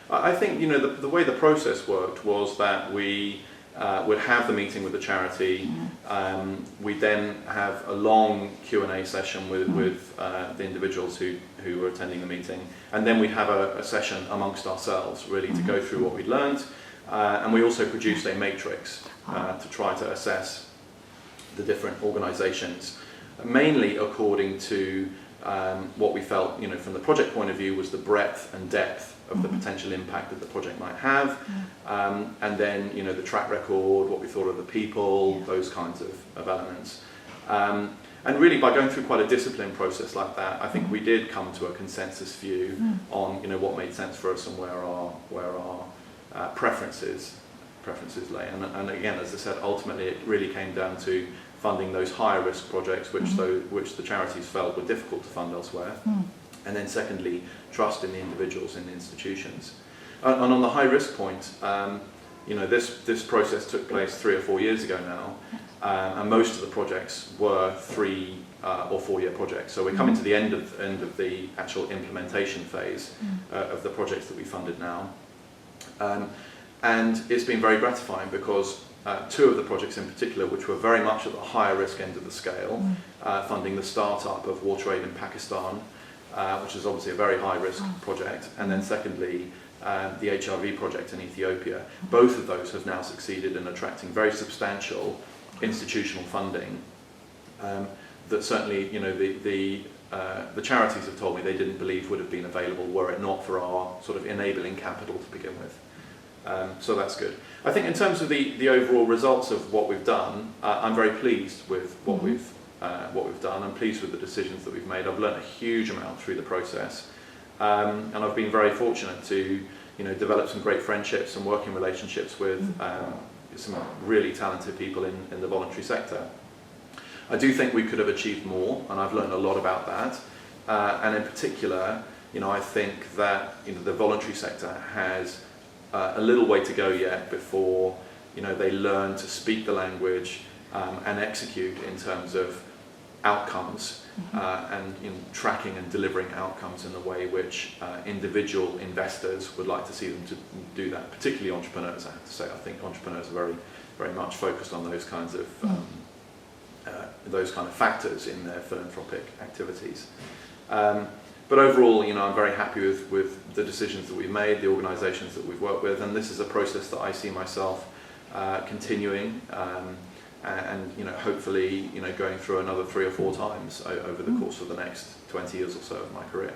I think the way the process worked was that we would have the meeting with the charity. We'd then have a long Q&A session with the individuals who were attending the meeting, and then we'd have a session amongst ourselves, really, to go through what we'd learned. And we also produced a matrix to try to assess the different organisations, mainly according to what we felt, from the project point of view, was the breadth and depth of the potential impact that the project might have, and then the track record, what we thought of the people, those kinds of elements. And really, by going through quite a disciplined process like that, I think we did come to a consensus view on what made sense for us and where our preferences lay. And again, as I said, ultimately it really came down to funding those higher risk projects, which the charities felt were difficult to fund elsewhere. And then secondly, trust in the individuals in the institutions. And on the high risk point, this process took place 3 or 4 years ago now, and most of the projects were 3 or 4 year projects. So we're coming to the end of the actual implementation phase of the projects that we funded now. And it's been very gratifying because 2 of the projects in particular, which were very much at the higher risk end of the scale, funding the startup of WaterAid in Pakistan, which is obviously a very high risk project, and then secondly the HRV project in Ethiopia. Both of those have now succeeded in attracting very substantial institutional funding that certainly the charities have told me they didn't believe would have been available were it not for our sort of enabling capital to begin with. So that's good. I think in terms of the overall results of what we've done, I'm very pleased with what we've done. I'm pleased with the decisions that we've made. I've learned a huge amount through the process, and I've been very fortunate to develop some great friendships and working relationships with some really talented people in the voluntary sector. I do think we could have achieved more, and I've learned a lot about that. And in particular, I think that the voluntary sector has a little way to go yet before they learn to speak the language and execute in terms of outcomes and tracking and delivering outcomes in the way which individual investors would like to see them to do that, particularly entrepreneurs. I have to say, I think entrepreneurs are very, very much focused on those kinds of factors in their philanthropic activities. But overall, I'm very happy with the decisions that we've made, the organisations that we've worked with, and this is a process that I see myself continuing and hopefully going through another 3 or 4 times over the course of the next 20 years or so of my career.